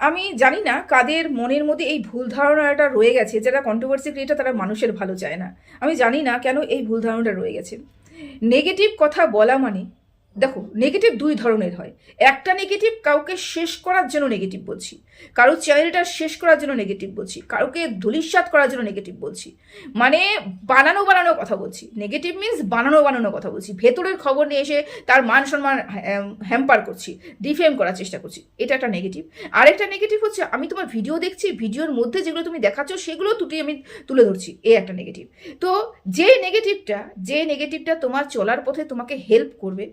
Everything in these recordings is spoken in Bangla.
আমি জানি না কাদের মনের মধ্যে এই ভুল ধারণাটা রয়ে গেছে, যারা কন্ট্রোভার্সি ক্রিয়েটার তারা মানুষের ভালো চায় না। আমি জানি না কেন এই ভুল ধারণাটা রয়ে গেছে। নেগেটিভ কথা বলা মানে, দেখো নেগেটিভ দুই ধরনের হয়। একটা নেগেটিভ কাউকে শেষ করার জন্য নেগেটিভ বলছি, কারো চ্যানেলটা শেষ করার জন্য নেগেটিভ বলছি, কারোকে ধূলিসাৎ করার জন্য নেগেটিভ বলছি, মানে বানানো বানানো কথা বলছি। নেগেটিভ মিনস বানানো বানানো কথা বলছি, ভেতরের খবর নিয়ে এসে তার মান সম্মান হ্যাম্পার করছি, ডিফেম করার চেষ্টা করছি, এটা একটা নেগেটিভ। আরেকটা নেগেটিভ হচ্ছে আমি তোমার ভিডিও দেখছি, ভিডিওর মধ্যে যেগুলো তুমি দেখাচ্ছ সেগুলো আমি তুলে ধরছি, এই একটা নেগেটিভ। তো যে নেগেটিভটা তোমার চলার পথে তোমাকে হেল্প করবে,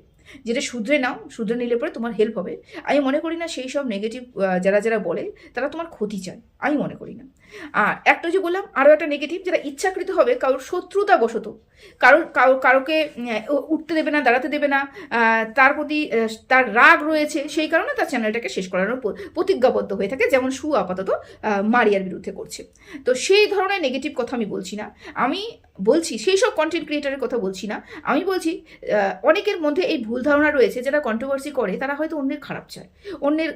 যেটা শুধরে নাও, শুধরে নিলে পরে তোমার হেল্প হবে, আমি মনে করি না সেই সব নেগেটিভ যারা যারা বলে তারা তোমার ক্ষতি চায়, আমি মনে করি না। আর একটা যে বললাম আরও একটা নেগেটিভ, যারা ইচ্ছাকৃত হবে কারোর শত্রুতা বশত কারোকে উঠতে দেবে না, দাঁড়াতে দেবে না, তার প্রতি তার রাগ রয়েছে, সেই কারণে তার চ্যানেলটাকে শেষ করানোর প্রতিজ্ঞাবদ্ধ হয়ে থাকে, যেমন সু আপাতত মারিয়ার বিরুদ্ধে করছে। তো সেই ধরনের নেগেটিভ কথা আমি বলছি না, আমি বলছি সেই সব কন্টেন্ট ক্রিয়েটারের কথা বলছি না। আমি বলছি অনেকের মধ্যে এই ভুল ধারণা রয়েছে, যারা কন্ট্রোভার্সি করে তারা হয়তো অন্যের খারাপ চায়, অন্যের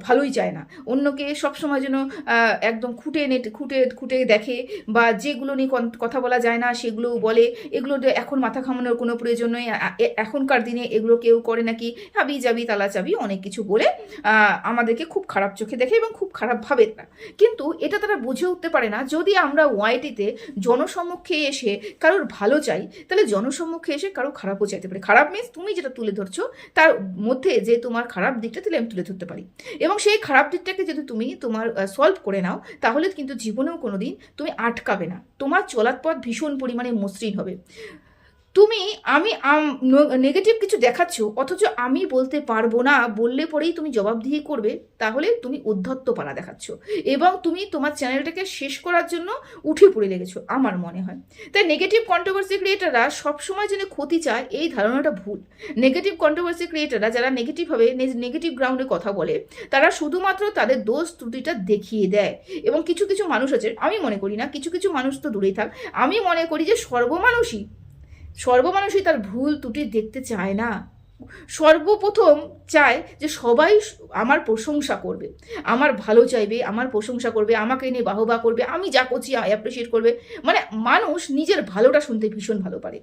ভালোই চায় না, অন্যকে সবসময় যেন একদম খুঁটে খুঁটে দেখে, বা যেগুলো নিয়ে কথা বলা যায় না সেগুলো বলে, এগুলো এখন মাথা ঘামানোর কোনো প্রয়োজন নেই, এখনকার দিনে এগুলো কেউ করে নাকি, হাবি জাবি তালা চাবি অনেক কিছু বলে আমাদেরকে খুব খারাপ চোখে দেখে এবং খুব খারাপ ভাবে না। কিন্তু এটা তারা বুঝে উঠতে পারে না, যদি আমরা ওয়াইটিতে জনসম্মুখে এসে কারোর ভালো চাই, তাহলে জনসম্মুখে এসে কারো খারাপও চাইতে পারে। খারাপ মিন্স তুমি যেটা তুলে ধরছো তার মধ্যে যে তোমার খারাপ দিকটা তাহলে আমি তুলে ধরতে পারি, এবং সেই খারাপ দিকটাকে যদি তুমি তোমার সলভ করে নাও, তাহলে কিন্তু জীবনেও কোনোদিন তুমি আটকাবে না, তোমার চলার পথ ভীষণ পরিমাণে মসৃণ হবে। তুমি আমি নেগেটিভ কিছু দেখাচ্ছ, অথচ আমি বলতে পারবো না বললে পরেই তুমি জবাবদিহি করবে, তাহলে তুমি উদ্ধত্তপনা দেখাচ্ছ এবং তুমি তোমার চ্যানেলটাকে শেষ করার জন্য উঠে পড়ে লেগেছো, আমার মনে হয়। তাই নেগেটিভ কন্ট্রোভার্সি ক্রিয়েটাররা সবসময় যেন ক্ষতি চায়, এই ধারণাটা ভুল। নেগেটিভ কন্ট্রোভার্সি ক্রিয়েটাররা যারা নেগেটিভভাবে নেগেটিভ গ্রাউন্ডে কথা বলে, তারা শুধুমাত্র তাদের দোষ ত্রুটিটা দেখিয়ে দেয়। এবং কিছু কিছু মানুষ আছে, আমি মনে করি না, কিছু কিছু মানুষ তো দূরেই থাক, আমি মনে করি যে সর্বমানুষই তার ভুল ত্রুটি দেখতে চায় না। সর্বপ্রথম চায় যে সবাই আমার প্রশংসা করবে, আমার ভালো চাইবে, আমার প্রশংসা করবে, আমাকে নিয়ে বাহবা করবে, আমি যা করছি অ্যাপ্রিসিয়েট করবে। মানে মানুষ নিজের ভালোটা শুনতে ভীষণ ভালো পারে,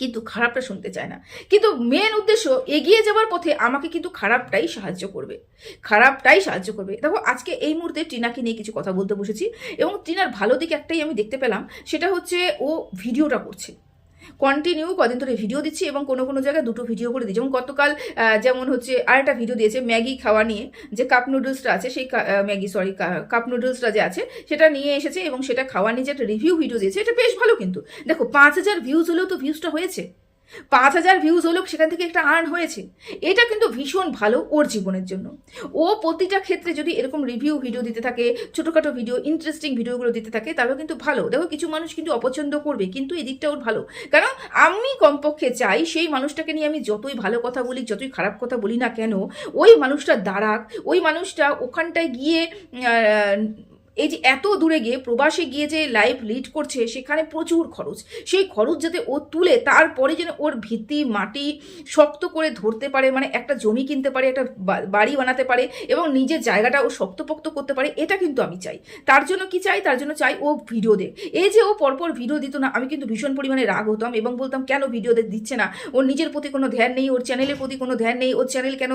কিন্তু খারাপটা শুনতে চায় না। কিন্তু মেন উদ্দেশ্য এগিয়ে যাওয়ার পথে আমাকে কিন্তু খারাপটাই সাহায্য করবে। দেখো আজকে এই মুহূর্তে টিনাকে নিয়ে কিছু কথা বলতে বসেছি, এবং টিনার ভালো দিক একটাই আমি দেখতে পেলাম, সেটা হচ্ছে ও ভিডিওটা করছে, কন্টিনিউ কদিন ধরে ভিডিও দিচ্ছি, এবং কোনো কোনো জায়গায় দুটো ভিডিও করে দিচ্ছি। যেমন গতকাল যেমন হচ্ছে আরেকটা ভিডিও দিয়েছে ম্যাগি খাওয়া নিয়ে, যে কাপ নুডলসটা আছে সেই কাপ নুডলসটা যে আছে সেটা নিয়ে এসেছে, এবং সেটা খাওয়া নিয়ে যে একটা রিভিউ ভিডিও দিয়েছে, এটা বেশ ভালো। কিন্তু দেখো 5,000 ভিউজ হলেও তো ভিউজটা হয়েছে, 5,000 ভিউজ হলেও সেখান থেকে একটা আর্ন হয়েছে, এটা কিন্তু ভীষণ ভালো ওর জীবনের জন্য। ও প্রতিটা ক্ষেত্রে যদি এরকম রিভিউ ভিডিও দিতে থাকে, ছোটোখাটো ভিডিও, ইন্টারেস্টিং ভিডিওগুলো দিতে থাকে, তাহলে কিন্তু ভালো। দেখো কিছু মানুষ কিন্তু অপছন্দ করবে, কিন্তু এদিকটা ওর ভালো। কারণ আমি কমপক্ষে চাই সেই মানুষটাকে নিয়ে আমি যতই ভালো কথা বলি, যতই খারাপ কথা বলি না কেন, ওই মানুষটা দাঁড়াক, ওই মানুষটা ওখানটায় গিয়ে এই যে এত দূরে গিয়ে প্রবাসে গিয়ে যে লাইফ লিড করছে, সেখানে প্রচুর খরচ, সেই খরচ যাতে ও তুলে তারপরে যেন ওর ভিত্তি মাটি শক্ত করে ধরতে পারে, মানে একটা জমি কিনতে পারে, একটা বাড়ি বানাতে পারে, এবং নিজের জায়গাটা ও শক্তপোক্ত করতে পারে, এটা কিন্তু আমি চাই। তার জন্য কি চাই? তার জন্য চাই ও ভিডিও দেখ। এই যে ও পরপর ভিডিও দিত না, আমি কিন্তু ভীষণ পরিমাণে রাগ হতাম এবং বলতাম কেন ভিডিও দিচ্ছে না, ওর নিজের প্রতি কোনো ধ্যান নেই, ওর চ্যানেলের প্রতি কোনো ধ্যান নেই, ওর চ্যানেল কেন।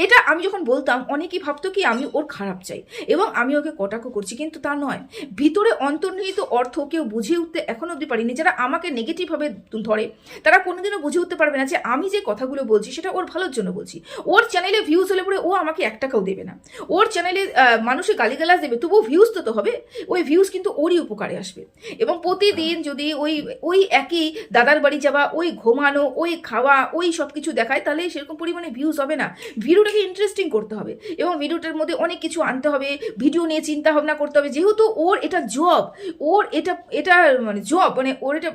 এটা আমি যখন বলতাম অনেকেই ভাবতো কি আমি ওর খারাপ চাই এবং আমি ওকে কটাক্ষ করছি, কিন্তু তা নয়। ভিতরে অন্তর্নিহিত অর্থ কেউ বুঝে উঠতে এখন অবধি পারিনি। যারা আমাকে নেগেটিভভাবে ধরে তারা কোনোদিনও বুঝে উঠতে পারবে না যে আমি যে কথাগুলো বলছি সেটা ওর ভালোর জন্য বলছি। ওর চ্যানেলে ভিউজ হলে পরে ও আমাকে 1 টাকাও দেবে না, ওর চ্যানেলে মানুষে গালিগালাজ দেবে, তবুও ভিউজ তো হবে, ওই ভিউজ কিন্তু ওরই উপকারে আসবে। এবং প্রতিদিন যদি ওই একই দাদার বাড়ি যাওয়া, ওই ঘুমানো, ওই খাওয়া, ওই সব কিছু দেখায়, তাহলে সেরকম পরিমাণে ভিউজ হবে না। ভিডিওটাকে ইন্টারেস্টিং করতে হবে এবং ভিডিওটার মধ্যে অনেক কিছু আনতে হবে, ভিডিও নিয়ে চিন্তা ভাবনা করতে হবে। যেহেতু ওর এটা জব, ওর এটা মানে জব, মানে ওর এটা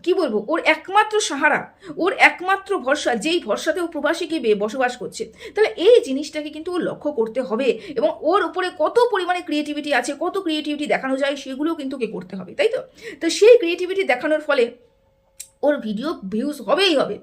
কি বলবো, ওর একমাত্র সাহারা, ওর একমাত্র ভরসা, যেই ভরসাতে ও প্রবাসী গিয়ে বসবাস করছে, তাহলে এই জিনিসটাকে কিন্তু ও লক্ষ্য করতে হবে। এবং ওর উপরে কত পরিমাণে ক্রিয়েটিভিটি আছে, কত ক্রিয়েটিভিটি দেখানো যায়, সেগুলোও কিন্তু কে করতে হবে, তাই তো। তো সেই ক্রিয়েটিভিটি দেখানোর ফলে ওর ভিডিও ভিউজ হবেই হবে।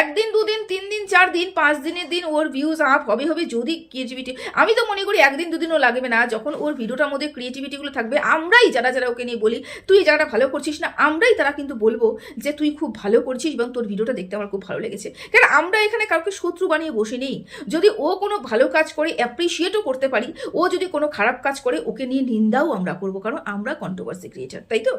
একদিন, দুদিন, 3 দিন, 4 দিন, 5 দিনের দিন ওর ভিউজ আপ হবে যদি ক্রিয়েটিভিটি। আমি তো মনে করি একদিন দুদিনও লাগবে না, যখন ওর ভিডিওটার মধ্যে ক্রিয়েটিভিটিগুলো থাকবে, আমরাই যারা যারা ওকে নিয়ে বলি তুই এই জায়গাটা ভালো করছিস না, আমরাই তারা কিন্তু বলবো যে তুই খুব ভালো করছিস এবং তোর ভিডিওটা দেখতে আমার খুব ভালো লেগেছে। কারণ আমরা এখানে কাউকে শত্রু বানিয়ে বসে নেই। যদি ও কোনো ভালো কাজ করে অ্যাপ্রিসিয়েটও করতে পারি, ও যদি কোনো খারাপ কাজ করে ওকে নিয়ে নিন্দাও আমরা করবো, কারণ আমরা কন্ট্রোভার্সি ক্রিয়েটার, তাই তো?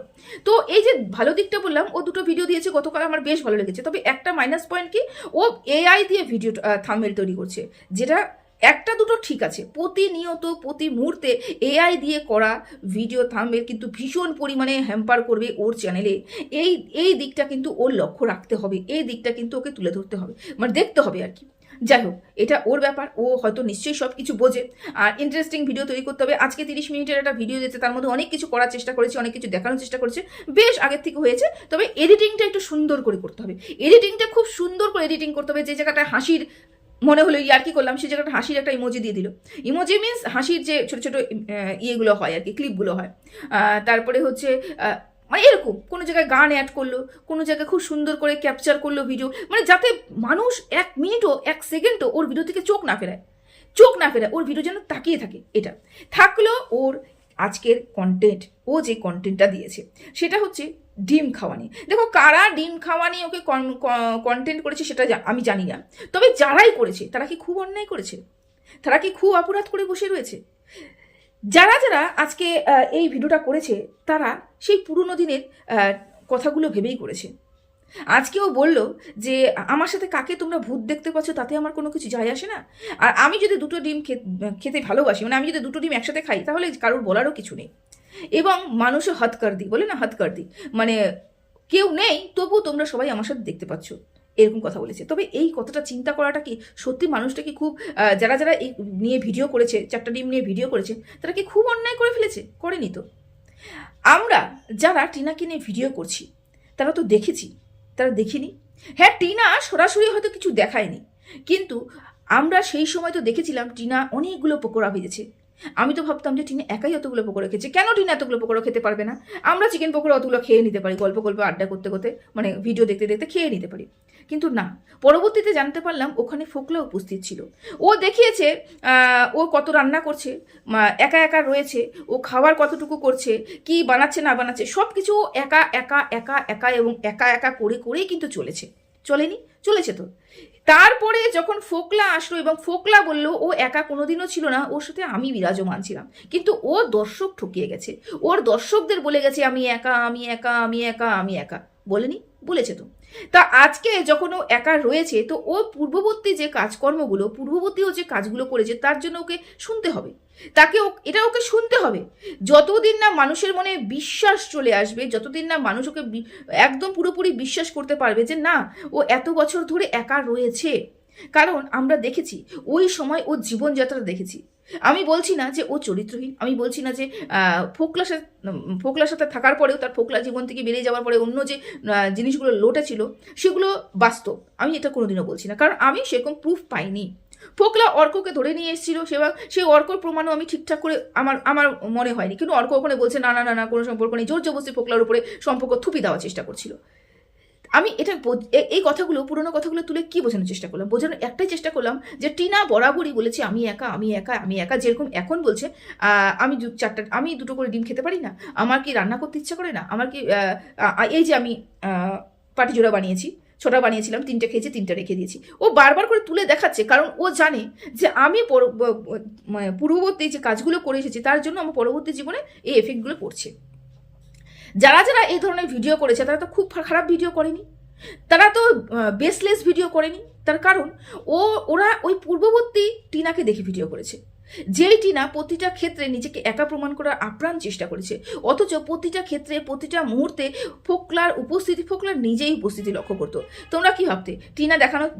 তো এই যে ভালো দিকটা বললাম, ও 2টো ভিডিও দিয়েছে গতকাল, আমার বেশ ভালো লেগেছে। তবে একটা মাইনাস পয়েন্ট কি, ও এআই দিয়ে ভিডিও থাম্বনেল তৈরি করছে, যেটা একটা দুটো ঠিক আছে। প্রতিনিয়ত প্রতি মুহূর্তে এআই দিয়ে করা ভিডিও থাম্বনেল কিন্তু ভীষণ পরিমাণে হ্যাম্পার করবে ওর চ্যানেলে। এই দিকটা কিন্তু ওর লক্ষ্য রাখতে হবে, এই দিকটা কিন্তু ওকে তুলে ধরতে হবে, মানে দেখতে হবে আর কি। যাই হোক, এটা ওর ব্যাপার, ও হয়তো নিশ্চয়ই সব কিছু বোঝে। আর ইন্টারেস্টিং ভিডিও তৈরি করতে হবে। আজকে 30 মিনিটের একটা ভিডিও দিয়েছে, তার মধ্যে অনেক কিছু করার চেষ্টা করেছে, অনেক কিছু দেখানোর চেষ্টা করেছে, বেশ আগের থেকে হয়েছে। তবে এডিটিংটা একটু সুন্দর করে করতে হবে, এডিটিংটা খুব সুন্দর করে এডিটিং করতে হবে। যে জায়গাটা হাসির মনে হলো আর কি করলাম, সেই জায়গাটা হাসির একটা ইমোজি দিয়ে দিল। ইমোজি মিনস হাসির যে ছোটো ছোটো ইয়েগুলো হয় আর কি, ক্লিপগুলো হয়। তারপরে হচ্ছে মানে এরকম কোনো জায়গায় গান অ্যাড করলো, কোনো জায়গায় খুব সুন্দর করে ক্যাপচার করলো ভিডিও, মানে যাতে মানুষ 1 মিনিটও 1 সেকেন্ডও ওর ভিডিও থেকে চোখ না ফেরায়, ওর ভিডিও যেন তাকিয়ে থাকে। এটা থাকলো ওর আজকের কন্টেন্ট। ও যে কন্টেন্টটা দিয়েছে সেটা হচ্ছে ডিম খাওয়ানি। দেখো, কারা ডিম খাওয়ানি ওকে কন্টেন্ট করেছে সেটা আমি জানি না, তবে যারাই করেছে তারা কি খুব অন্যায় করেছে? তারা কি খুব অপরাধ করে বসে রয়েছে? যারা যারা আজকে এই ভিডিওটা করেছে তারা সেই পুরনো দিনের কথাগুলো ভেবেই করেছে। আজকেও বলল যে আমার সাথে কাকে তোমরা ভূত দেখতে পাচ্ছ তাতে আমার কোনো কিছু যায় আসে না। আর আমি যদি 2টো ডিম খেতে ভালোবাসি, মানে আমি যদি 2টো ডিম একসাথে খাই, তাহলে কারোর বলারও কিছু নেই। এবং মানুষও হাত কর দি বলে না, হাত কর দি, মানে কেউ নেই তবু তোমরা সবাই আমার সাথে দেখতে পাচ্ছ, এরকম কথা বলেছে। তবে এই কথাটা চিন্তা করাটা কি সত্যি মানুষটা কি খুব, যারা যারা এই নিয়ে ভিডিও করেছে, 4টা ডিম নিয়ে ভিডিও করেছে, তারা কি খুব অন্যায় করে ফেলেছে? করেনি তো। আমরা যারা টিনাকে নিয়ে ভিডিও করছি তারা তো দেখেছি, তারা দেখিনি। হ্যাঁ, টিনা সরাসরি হয়তো কিছু দেখায়নি, কিন্তু আমরা সেই সময় তো দেখেছিলাম টিনা অনেকগুলো পকোড়া ভেজেছে। আমি তো ভাবতাম যে টিনা একাই অতগুলো পকোড়া খেয়েছে, কেন টিনা এতগুলো পকোড়া খেতে পারবে না? আমরা চিকেন পকোড়া অতগুলো খেয়ে নিতে পারি, গল্প গল্প আড্ডা করতে করতে, মানে ভিডিও দেখতে দেখতে খেয়ে নিতে পারি। কিন্তু না, পরবর্তীতে জানতে পারলাম ওখানে ফোকলা উপস্থিত ছিল। ও দেখিয়েছে ও কত রান্না করছে, একা একা রয়েছে, ও খাবার কতটুকু করছে, কি বানাচ্ছে না বানাচ্ছে, সব কিছু একা একা একা একা এবং একা একা করে করেই কিন্তু চলেনি, চলেছে তো। তারপরে যখন ফোকলা আসলো এবং ফোকলা বললো ও একা কোনোদিনও ছিল না, ওর সাথে আমি বিরাজমান ছিলাম, কিন্তু ও দর্শক ঠকিয়ে গেছে, ওর দর্শকদের বলে গেছে আমি একা আমি একা আমি একা আমি একা। বলেনি? বলেছে তো। তা আজকে যখন ও একা রয়েছে, তো ও পূর্ববর্তী যে কাজকর্মগুলো, পূর্ববর্তীও যে কাজগুলো করেছে তার জন্য ওকে শুনতে হবে, এটা ওকে শুনতে হবে। যতদিন না মানুষের মনে বিশ্বাস চলে আসবে, যতদিন না মানুষ ওকে একদম পুরোপুরি বিশ্বাস করতে পারবে যে না, ও এত বছর ধরে একা রয়েছে। কারণ আমরা দেখেছি ওই সময় ওর জীবনযাত্রা দেখেছি। আমি বলছি না যে ও চরিত্রহীন, আমি বলছি না যে ফোকলার সাথে থাকার পরেও, তার ফোকলা জীবন থেকে বেরিয়ে যাওয়ার পরে অন্য যে জিনিসগুলো লোটে ছিল সেগুলো বাস্তব, আমি এটা কোনোদিনও বলছি না, কারণ আমি সেরকম প্রুফ পাইনি। ফোকলা অর্ককে ধরে নিয়ে এসেছিল, সেই অর্কর প্রমাণও আমি ঠিকঠাক করে আমার মনে হয়নি, কিন্তু অর্ক ওখানে বলছে না না না না কোনো সম্পর্ক নেই, জোর জবরদস্তি ফোকলার উপরে সম্পর্ক থুপি দেওয়ার চেষ্টা করছিল। আমি এটা এই কথাগুলো, পুরোনো কথাগুলো তুলে কি বোঝানোর চেষ্টা করলাম? বোঝানোর একটাই চেষ্টা করলাম যে টিনা বরাবরই বলেছে আমি একা আমি একা আমি একা। যেরকম এখন বলছে আমি 2টো করে ডিম খেতে পারি না, আমার কি রান্না করতে ইচ্ছা করে না, আমার কি এই যে আমি পাটিজোড়া বানিয়েছি, ছোটা বানিয়েছিলাম, 3টে খেয়েছি, 3টে রেখে দিয়েছি। ও বারবার করে তুলে দেখাচ্ছে, কারণ ও জানে যে আমি পূর্ববর্তী যে কাজগুলো করে এসেছি তার জন্য আমার পরবর্তী জীবনে এই এফেক্টগুলো পড়ছে। যারা যারা এই ধরনের ভিডিও করেছে তারা তো খুব খারাপ ভিডিও করেনি, তারা তো বেসলেস ভিডিও করেনি। তার কারণ ওরা ওই পূর্ববর্তী টিনাকে দেখে ভিডিও করেছে, যেই টিনা প্রতিটা ক্ষেত্রে নিজেকে একা প্রমাণ করার আপ্রাণ চেষ্টা করেছে, অথচ প্রতিটা ক্ষেত্রে প্রতিটা মুহূর্তে ফোকলার নিজেই উপস্থিতি লক্ষ্য করতো। তোমরা কি ভাবতে টিনা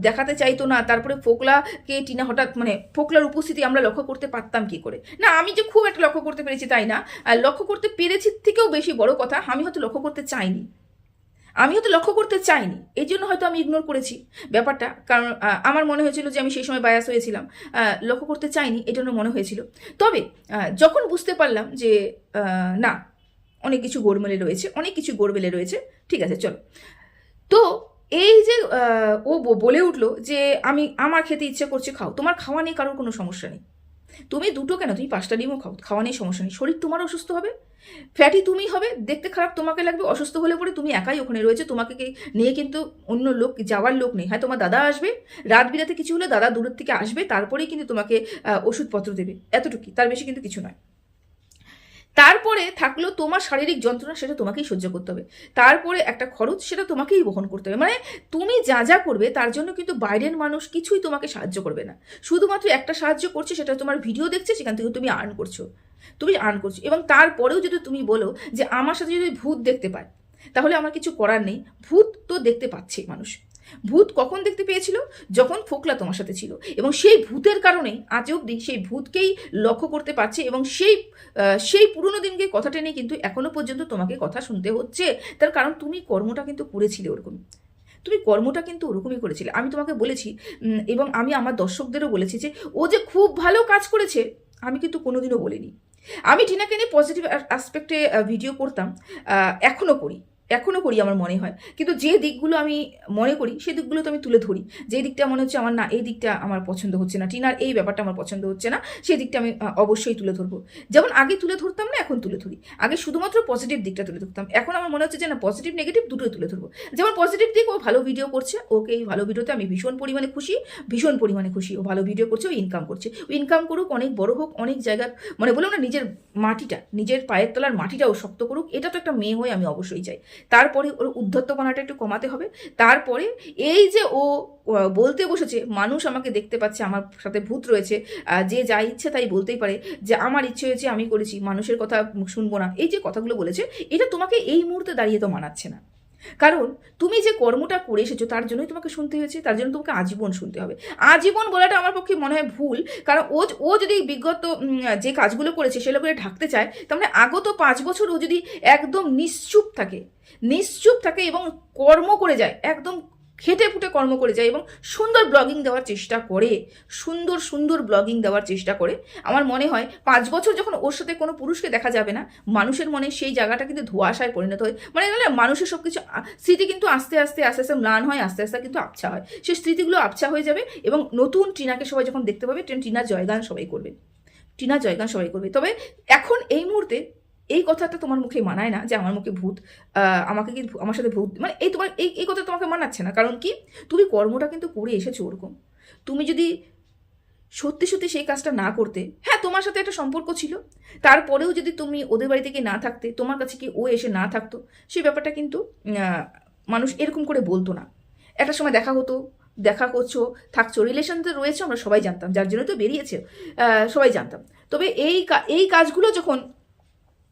দেখাতে চাইতো না, তারপরে ফোকলাকে টিনা হঠাৎ, মানে ফোকলার উপস্থিতি আমরা লক্ষ্য করতে পারতাম কি করে? না, আমি যে খুব একটা লক্ষ্য করতে পেরেছি তাই না, লক্ষ্য করতে পেরেছি থেকেও বেশি বড় কথা, আমি হয়তো লক্ষ্য করতে চাইনি, এই জন্য হয়তো আমি ইগনোর করেছি ব্যাপারটা। কারণ আমার মনে হয়েছিল যে আমি সেই সময় বায়াস হয়েছিলাম, লক্ষ্য করতে চাইনি, এই জন্য মনে হয়েছিল। তবে যখন বুঝতে পারলাম যে না, অনেক কিছু গোলমেলে রয়েছে, ঠিক আছে চলো, তো এই যে ও বলে উঠলো যে আমার খেতে ইচ্ছে করছে, খাও, তোমার খাওয়া নিয়ে কারোর কোনো সমস্যা নেই, তুমি দুটো কেন, তুমি 5টা ডিমও খাও, খাওয়া নিয়ে সমস্যা নেই। শরীর তোমার অসুস্থ হবে, ফ্যাটি তুমি হবে, দেখতে খারাপ তোমাকে লাগবে, অসুস্থ হলে পরে তুমি একাই ওখানে রয়েছে, তোমাকে নিয়ে কিন্তু অন্য লোক যাওয়ার লোক নেই। হ্যাঁ, তোমার দাদা আসবে, রাত বিরাতে কিছু হলে দাদা দূরের থেকে আসবে, তারপরেই কিন্তু তোমাকে ওষুধপত্র দেবে, এতটুকুই, তার বেশি কিন্তু কিছু নয়। তারপরে থাকলো তোমার শারীরিক যন্ত্রণা, সেটা তোমাকেই সহ্য করতে হবে। তারপরে একটা খরচ, সেটা তোমাকেই বহন করতে হবে। মানে তুমি যা যা করবে তার জন্য কিন্তু বাইরের মানুষ কিছুই তোমাকে সাহায্য করবে না। শুধুমাত্র একটা সাহায্য করছে, সেটা তোমার ভিডিও দেখছে, সেখান থেকে তুমি আর্ন করছো, এবং তারপরেও যদি তুমি বলো যে আমার সাথে যদি ভূত দেখতে পায় তাহলে আমার কিছু করার নেই, ভূত তো দেখতে পাচ্ছে মানুষ। ভূত কখন দেখতে পেয়েছিল? যখন ফোকলা তোমার সাথে ছিল, এবং সেই ভূতের কারণেই আজ অব্দি সেই ভূতকেই লক্ষ্য করতে পারছে, এবং সেই পুরনো দিনকে কথা টেনে কিন্তু এখনো পর্যন্ত তোমাকে কথা শুনতে হচ্ছে। তার কারণ তুমি কর্মটা কিন্তু করেছিলে ওরকম, তুমি কর্মটা কিন্তু ওরকমই করেছিলে। আমি তোমাকে বলেছি, এবং আমি আমার দর্শকদেরও বলেছি যে ও যে খুব ভালো কাজ করেছে, আমি কিন্তু কোনোদিনও বলিনি। আমি টিনাকে নিয়ে পজিটিভ অ্যাসপেক্টে ভিডিও করতাম, এখনও করি আমার মনে হয়, কিন্তু যে দিকগুলো আমি মনে করি সেই দিকগুলো তো আমি তুলে ধরি। যে দিকটা মনে হচ্ছে আমার না, এই দিকটা আমার পছন্দ হচ্ছে না, টিনার এই ব্যাপারটা আমার পছন্দ হচ্ছে না, সেই দিকটা আমি অবশ্যই তুলে ধরবো। যেমন আগে তুলে ধরতাম না, এখন তুলে ধরি। আগে শুধুমাত্র পজিটিভ দিকটা তুলে ধরতাম, এখন আমার মনে হচ্ছে যে না, পজিটিভ নেগেটিভ দুটোই তুলে ধরবো। যেমন পজিটিভ দিক, ও ভালো ভিডিও করছে, ওকে এই ভালো ভিডিওতে আমি ভীষণ পরিমাণে খুশি। ও ভালো ভিডিও করছে, ও ইনকাম করছে, ও ইনকাম করুক, অনেক বড় হোক, অনেক জায়গা, মানে বললাম না, নিজের পায়ের তলার মাটিটাও শক্ত করুক, এটা তো একটা মেয়ে হয়ে আমি অবশ্যই চাই। তারপরে ওর উদ্ধত্তপনাটা একটু কমাতে হবে। তারপরে এই যে ও বলতে বসেছে মানুষ আমাকে দেখতে পাচ্ছে, আমার সাথে ভূত রয়েছে, যে যা ইচ্ছে তাই বলতেই পারে, যে আমার ইচ্ছে হয়েছে আমি করেছি, মানুষের কথা শুনবো না, এই যে কথাগুলো বলেছে, এটা তোমাকে এই মুহূর্তে দাঁড়িয়ে তো মানাচ্ছে না। কারণ তুমি যে কর্মটা করে এসেছো তার জন্যই তোমাকে শুনতে হয়েছে, তার জন্য তোমাকে আজীবন শুনতে হবে। আজীবন বলাটা আমার পক্ষে মনে হয় ভুল, কারণ ও যদি বিগত যে কাজগুলো করেছে সেগুলো করে ঢাকতে চায়, তার মানে আগত 5 বছর ও যদি একদম নিশ্চুপ থাকে এবং কর্ম করে যায়, একদম খেটে ফুটে কর্ম করে যায়, এবং সুন্দর ব্লগিং দেওয়ার চেষ্টা করে, আমার মনে হয় 5 বছর যখন ওর সাথে কোনো পুরুষকে দেখা যাবে না, মানুষের মনে সেই জায়গাটা কিন্তু ধোঁয়াশায় পরিণত হয়। মানে মানুষের সব কিছু স্মৃতি কিন্তু আস্তে আস্তে ম্লান হয়, আস্তে আস্তে কিন্তু আবছা হয়, সেই স্মৃতিগুলো আবছা হয়ে যাবে, এবং নতুন টিনাকে সবাই যখন দেখতে পাবে, টিনার জয়গান সবাই করবে। তবে এখন এই মুহূর্তে এই কথাটা তোমার মুখে মানায় না যে আমার মুখে ভূত, আমাকে কি আমার সাথে ভূত, মানে এই কথা তোমাকে মানাচ্ছে না। কারণ কি, তুমি কর্মটা কিন্তু করে এসেছো ওরকম। তুমি যদি সত্যি সেই কাজটা না করতে, হ্যাঁ তোমার সাথে একটা সম্পর্ক ছিল, তারপরেও যদি তুমি ওদের বাড়ি থেকে না থাকতে, তোমার কাছে কি ও এসে না থাকতো, সেই ব্যাপারটা কিন্তু মানুষ এরকম করে বলতো না। একটা সময় দেখা করছো, থাকছো, রিলেশন তো রয়েছে, আমরা সবাই জানতাম, যার জন্য তো বেরিয়েছে, সবাই জানতাম। তবে এই কাজগুলো যখন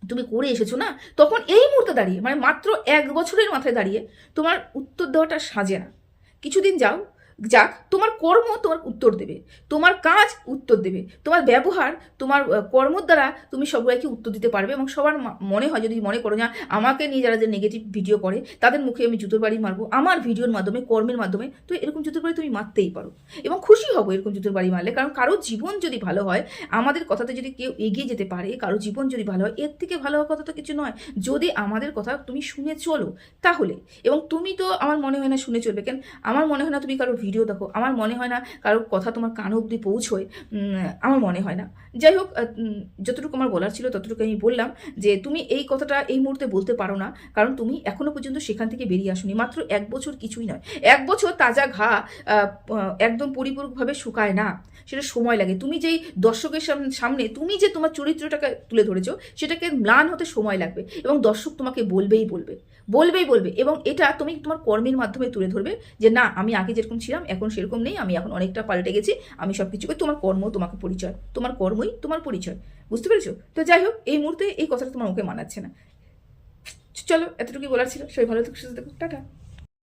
তুমি করে এসেছো না, তখন এই মুহূর্তে দাঁড়িয়ে, মানে মাত্র 1 বছরের মাথায় দাঁড়িয়ে তোমার উত্তর দেওয়াটা সাজে না। কিছুদিন যাক, তোমার কর্ম তোমার উত্তর দেবে, তোমার কাজ উত্তর দেবে, তোমার ব্যবহার, তোমার কর্মর দ্বারা তুমি সবাইকে উত্তর দিতে পারবে। এবং সবার মনে হয়, যদি মনে করো না আমাকে নিয়ে যারা যে নেগেটিভ ভিডিও করে তাদের মুখে আমি জুতোর বাড়ি মারবো, আমার ভিডিওর মাধ্যমে, কর্মের মাধ্যমে, তো এরকম জুতোর বাড়ি তুমি মারতেই পারো, এবং খুশি হবো এরকম জুতোর বাড়ি মারলে। কারণ কারো জীবন যদি ভালো হয়, আমাদের কথাতে যদি কেউ এগিয়ে যেতে পারে, কারো জীবন যদি ভালো হয়, এর থেকে ভালো হওয়ার কথা তো কিছু নয়। যদি আমাদের কথা তুমি শুনে চলো তাহলে, এবং তুমি তো আমার মনে হয় না শুনে চলবে, কেন আমার মনে হয় না তুমি কারো ভিডিও দেখো, আমার মনে হয় না কারো কথা তোমার কান অব্দি পৌঁছয়, আমার মনে হয় না। যাই হোক, যতটুকু আমার বলার ছিল ততটুকু আমি বললাম, যে তুমি এই কথাটা এই মুহূর্তে বলতে পারো না, কারণ তুমি এখনো পর্যন্ত সেখান থেকে বেরিয়ে আসোনি। মাত্র 1 বছর কিছুই নয়, 1 বছর তাজা ঘা একদম পরিপূরকভাবে শুকায় না, সেটা সময় লাগে। তুমি যেই দর্শকের সামনে তুমি যে তোমার চরিত্রটাকে তুলে ধরেছো, সেটাকে ম্লান হতে সময় লাগবে, এবং দর্শক তোমাকে বলবেই বলবে, এবং এটা তুমি তোমার কর্মের মাধ্যমে তুলে ধরবে, যে না, আমি আগে যেরকম ছিলাম এখন সেরকম নেই, আমি এখন অনেকটা পাল্টে গেছি, আমি সব কিছু করি। তোমার কর্ম তোমাকে পরিচয়, তোমার কর্মই তোমার পরিচয়, বুঝতে পেরেছো? তো যাই হোক, এই মুহূর্তে এই কথাটা তোমার মুখে মানাচ্ছে না। চলো, এতটুকুই বলার ছিল। সবাই ভালো থাকো, সুস্থ থাকো, টাটা।